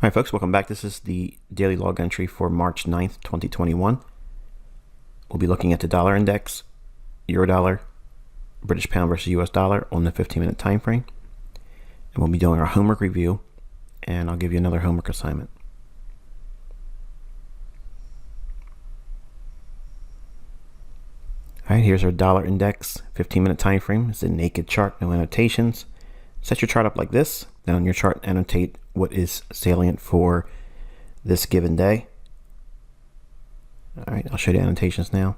All right, folks, welcome back. This is the daily log entry for March 9th, 2021. We'll be looking at the dollar index, euro dollar, British pound versus US dollar on the 15-minute time frame. And we'll be doing our homework review, and I'll give you another homework assignment. All right, here's our dollar index, 15-minute time frame. It's a naked chart, no annotations. Set your chart up like this. Then on your chart, annotate what is salient for this given day. All right, I'll show you the annotations now.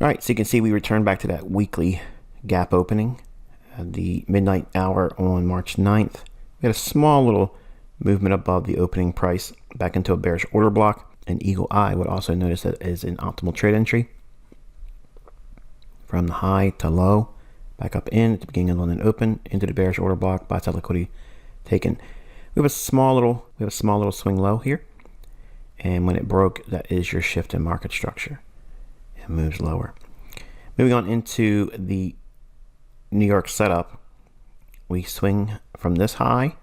All right, so you can see we returned back to that weekly gap opening at the midnight hour on March 9th. We had a small little movement above the opening price back into a bearish order block. An eagle eye would also notice that is an optimal trade entry. From the high to low, back up in at the beginning of London open into the bearish order block, buy side liquidity taken. We have a small little swing low here, and when it broke, that is your shift in market structure. It moves lower. Moving on into the New York setup, we swing from this high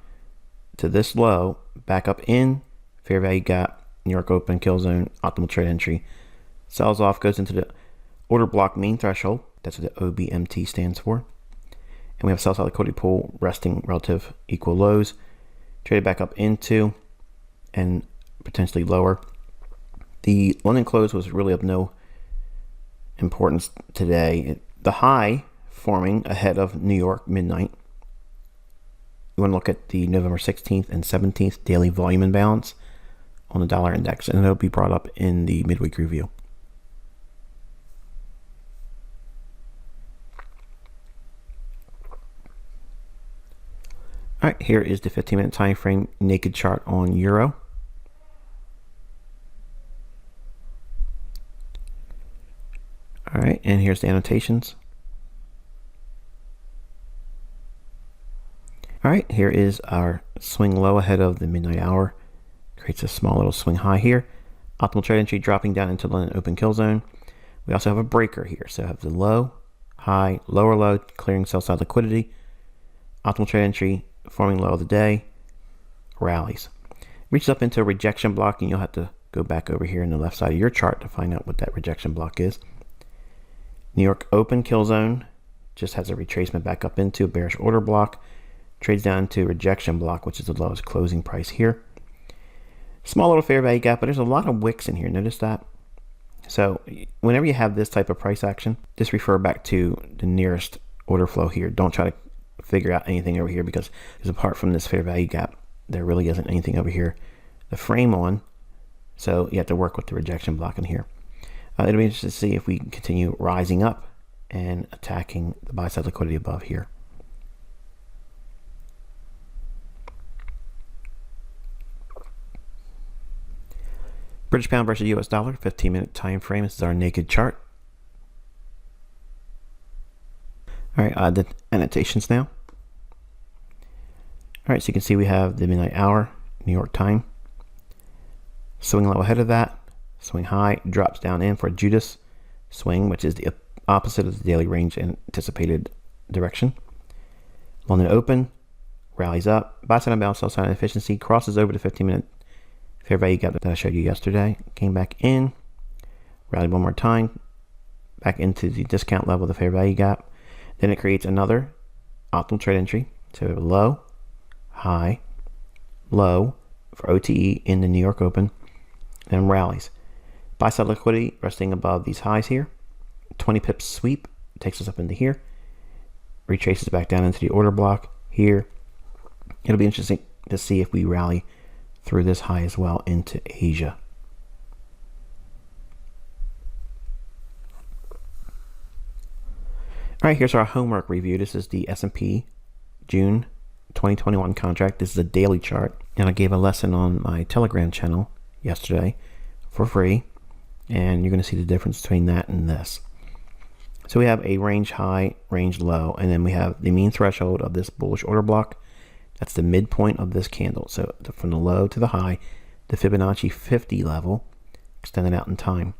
to this low, back up in, fair value gap, New York open, kill zone, optimal trade entry, sells off, goes into the order block mean threshold. That's what the OBMT stands for. And we have sell side liquidity pool resting relative equal lows, traded back up into and potentially lower. The London close was really of no importance today. The high forming ahead of New York midnight. You want to look at the November 16th and 17th daily volume imbalance on the dollar index, and it'll be brought up in the midweek review. All right, here is the 15-minute time frame naked chart on euro. All right, and here's the annotations. All right, here is our swing low ahead of the midnight hour. Creates a small little swing high here. Optimal trade entry dropping down into London open kill zone. We also have a breaker here. So I have the low, high, lower low, clearing sell side liquidity. Optimal trade entry forming low of the day, rallies. Reaches up into a rejection block, and you'll have to go back over here in the left side of your chart to find out what that rejection block is. New York open kill zone just has a retracement back up into a bearish order block, trades down to rejection block, which is the lowest closing price here. Small little fair value gap, but there's a lot of wicks in here. Notice that? So whenever you have this type of price action, just refer back to the nearest order flow here. Don't try to figure out anything over here, because apart from this fair value gap, there really isn't anything over here the frame on. So you have to work with the rejection block in here. It'll be interesting to see if we continue rising up and attacking the buy side liquidity above here. British pound versus US dollar, 15-minute time frame. This is our naked chart. All right, the annotations now. All right, so you can see we have the midnight hour, New York time. Swing low ahead of that, swing high, drops down in for a Judas swing, which is the opposite of the daily range and anticipated direction. London open, rallies up, buy side unbalanced, sell side inefficiency, crosses over the 15-minute fair value gap that I showed you yesterday, came back in, rallied one more time, back into the discount level of the fair value gap. Then it creates another optimal trade entry. So we have low, high, low for OTE in the New York open, then rallies. Buy side liquidity resting above these highs here. 20 pips sweep takes us up into here, retraces back down into the order block here. It'll be interesting to see if we rally through this high as well into Asia. All right, here's our homework review. This is the S&P June 2021 contract. This is a daily chart, and I gave a lesson on my Telegram channel yesterday for free, and you're going to see the difference between that and this. So we have a range high, range low, and then we have the mean threshold of this bullish order block. That's the midpoint of this candle. So from the low to the high, the Fibonacci 50 level extended out in time.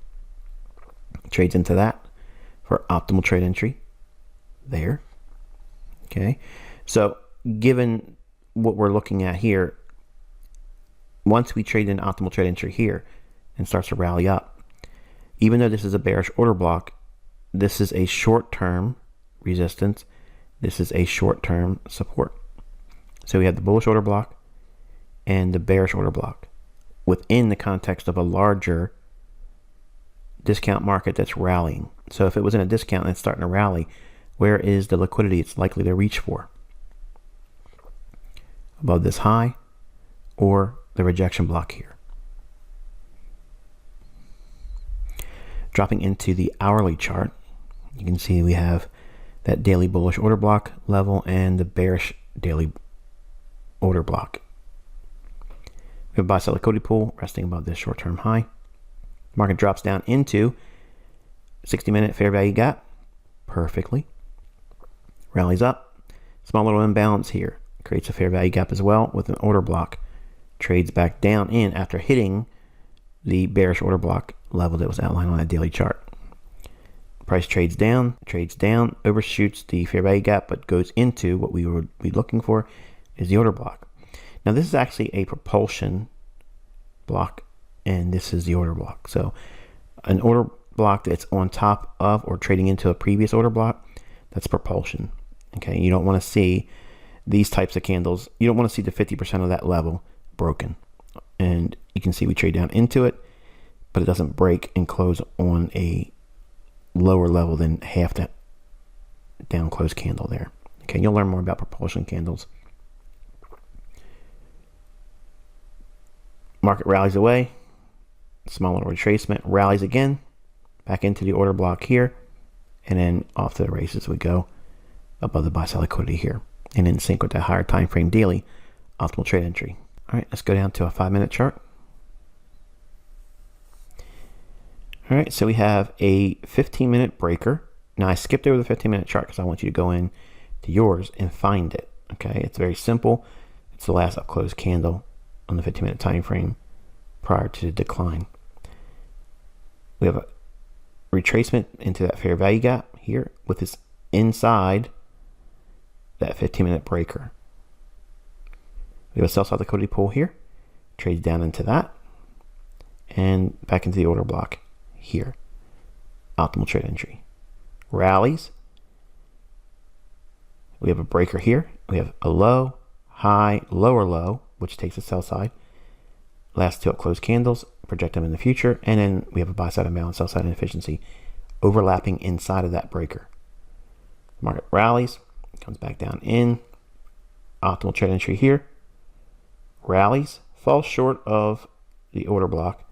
Trades into that for optimal trade entry there. Okay, so given what we're looking at here, once we trade in optimal trade entry here and starts to rally up, even though this is a bearish order block, this is a short-term resistance. This is a short-term support. So we have the bullish order block and the bearish order block within the context of a larger discount market that's rallying. So if it was in a discount and it's starting to rally, where is the liquidity it's likely to reach for? Above this high or the rejection block here. Dropping into the hourly chart, you can see we have that daily bullish order block level and the bearish daily order block. We have a buy-sell liquidity pool resting above this short-term high. Market drops down into 60-minute fair value gap perfectly. Rallies up. Small little imbalance here. Creates a fair value gap as well with an order block. Trades back down in after hitting the bearish order block level that was outlined on that daily chart. Price trades down, overshoots the fair value gap, but goes into what we would be looking for is the order block. Now this is actually a propulsion block, and this is the order block. So an order block that's on top of or trading into a previous order block, that's propulsion. Okay, you don't want to see these types of candles. You don't want to see the 50% of that level broken. And you can see we trade down into it, but it doesn't break and close on a lower level than half that down close candle there. Okay, you'll learn more about propulsion candles. Market rallies away, small little retracement, rallies again, back into the order block here, and then off to the races we go above the buy-sell liquidity here, and in sync with that higher time frame daily optimal trade entry. All right, let's go down to a 5-minute chart. All right, so we have a 15-minute breaker. Now I skipped over the 15-minute chart because I want you to go in to yours and find it. Okay, it's very simple. It's the last up close candle on the 15-minute time frame prior to the decline. We have a retracement into that fair value gap here with this inside that 15-minute breaker. We have a sell side liquidity pool here, trades down into that and back into the order block here. Optimal trade entry. Rallies. We have a breaker here. We have a low, high, lower low, which takes the sell side. Last two up close candles, project them in the future, and then we have a buy side imbalance, sell side inefficiency overlapping inside of that breaker. Market rallies, comes back down in. Optimal trade entry here. Rallies, falls short of the order block,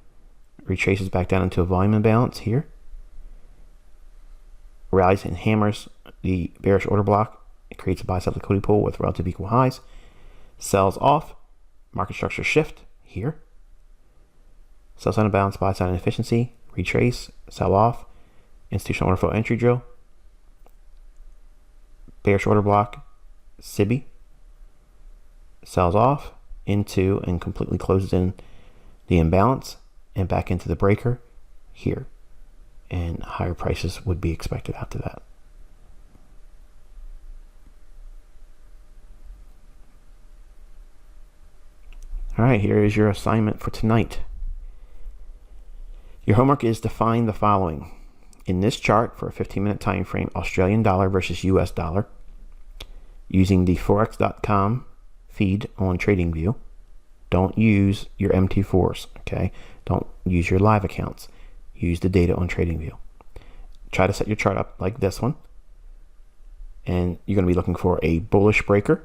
retraces back down into a volume imbalance here. Rallies and hammers the bearish order block. It creates a buy side liquidity pool with relative equal highs. Sells off. Market structure shift here. Sell side imbalance, buy side inefficiency. Retrace, sell off. Institutional order flow entry drill. Bearish order block. SIBI. Sells off into and completely closes in the imbalance and back into the breaker here. And higher prices would be expected after that. All right, here is your assignment for tonight. Your homework is to find the following. In this chart for a 15-minute time frame, Australian dollar versus US dollar, using the forex.com feed on TradingView. Don't use your MT4s, okay? Don't use your live accounts. Use the data on TradingView. Try to set your chart up like this one. And you're going to be looking for a bullish breaker.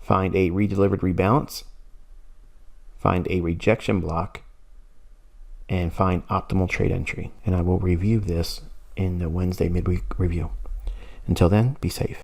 Find a redelivered rebalance. Find a rejection block. And find optimal trade entry. And I will review this in the Wednesday midweek review. Until then, be safe.